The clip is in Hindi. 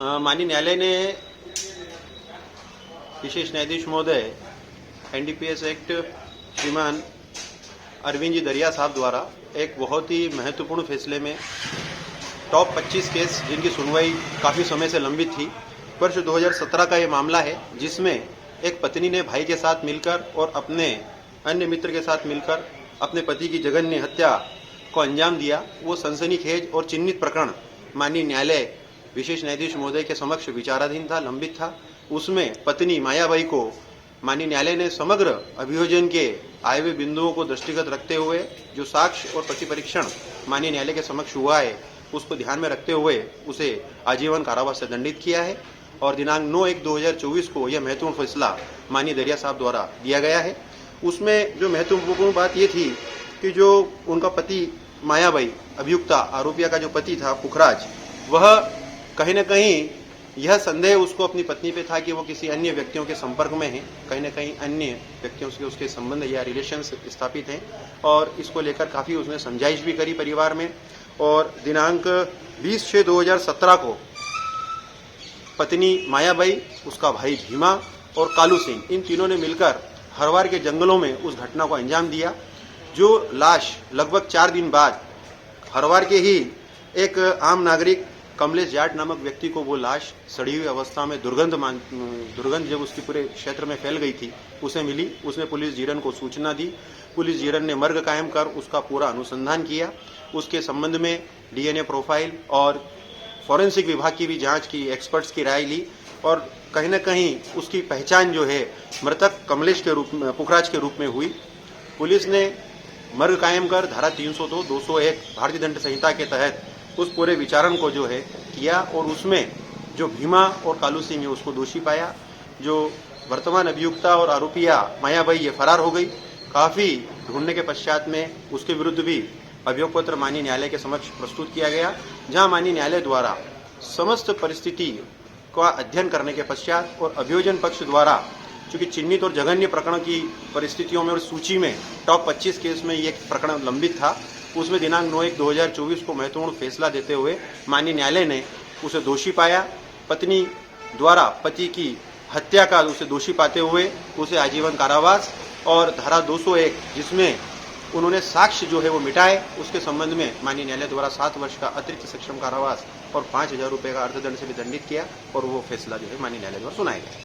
माननीय न्यायालय ने विशेष न्यायाधीश महोदय एनडीपीएस एक्ट श्रीमान अरविंद जी दरिया साहब द्वारा एक बहुत ही महत्वपूर्ण फैसले में टॉप 25 केस जिनकी सुनवाई काफ़ी समय से लंबित थी, वर्ष 2017 का ये मामला है जिसमें एक पत्नी ने भाई के साथ मिलकर और अपने अन्य मित्र के साथ मिलकर अपने पति की जघन्य हत्या को अंजाम दिया। वो सनसनीखेज और चिन्हित प्रकरण माननीय न्यायालय विशेष न्यायाधीश महोदय के समक्ष विचाराधीन था, लंबित था। उसमें पत्नी मायाबाई को माननीय न्यायालय ने समग्र अभियोजन के आए हुए बिंदुओं को दृष्टिगत रखते हुए जो साक्ष्य और प्रति परीक्षण माननीय न्यायालय के समक्ष हुआ है उसको ध्यान में रखते हुए उसे आजीवन कारावास से दंडित किया है और दिनांक 9/1/2024 को यह महत्वपूर्ण फैसला माननीय दरिया साहब द्वारा दिया गया है। उसमें जो महत्वपूर्ण बात ये थी कि जो उनका पति मायाबाई अभियुक्ता आरोपिया का जो पति था पुखराज, वह कहीं न कहीं यह संदेह उसको अपनी पत्नी पे था कि वो किसी अन्य व्यक्तियों के संपर्क में है, कहीं न कहीं अन्य व्यक्तियों से उसके संबंध या रिलेशन स्थापित हैं और इसको लेकर काफ़ी उसने समझाइश भी करी परिवार में। और दिनांक 20/6/2017 को पत्नी मायाबाई, उसका भाई भीमा और कालू सिंह, इन तीनों ने मिलकर हरवार के जंगलों में उस घटना को अंजाम दिया। जो लाश लगभग 4 दिन बाद हरवार के ही एक आम नागरिक कमलेश जाट नामक व्यक्ति को वो लाश सड़ी हुई अवस्था में दुर्गंध जब उसकी पूरे क्षेत्र में फैल गई थी उसे मिली। उसने पुलिस जीरन को सूचना दी। पुलिस जीरन ने मर्ग कायम कर उसका पूरा अनुसंधान किया। उसके संबंध में डीएनए प्रोफाइल और फॉरेंसिक विभाग की भी जांच की, एक्सपर्ट्स की राय ली और कहीं न कहीं उसकी पहचान जो है मृतक कमलेश के रूप में, पुखराज के रूप में हुई। पुलिस ने मर्ग कायम कर धारा 302, 201 भारतीय दंड संहिता के तहत उस पूरे विचारण को जो है किया और उसमें जो भीमा और कालू सिंह है उसको दोषी पाया। जो वर्तमान अभियुक्ता और आरोपिया मायाबाई ये फरार हो गई। काफ़ी ढूंढने के पश्चात में उसके विरुद्ध भी अभियोग पत्र माननीय न्यायालय के समक्ष प्रस्तुत किया गया, जहां माननीय न्यायालय द्वारा समस्त परिस्थिति का अध्ययन करने के पश्चात और अभियोजन पक्ष द्वारा चूंकि चिन्हित और जघन्य प्रकरण की परिस्थितियों में और सूची में टॉप 25 केस में ये प्रकरण लंबित था, उसमें दिनांक 9/1/2024 को महत्वपूर्ण फैसला देते हुए माननीय न्यायालय ने उसे दोषी पाया। पत्नी द्वारा पति की हत्या का उसे दोषी पाते हुए उसे आजीवन कारावास और धारा 201 जिसमें उन्होंने साक्ष्य जो है वो मिटाए, उसके संबंध में माननीय न्यायालय द्वारा 7 वर्ष का अतिरिक्त सक्षम कारावास और 5,000 रुपये का अर्थदंड से भी दंडित किया और वो फैसला जो है माननीय न्यायालय द्वारा सुनाया गया।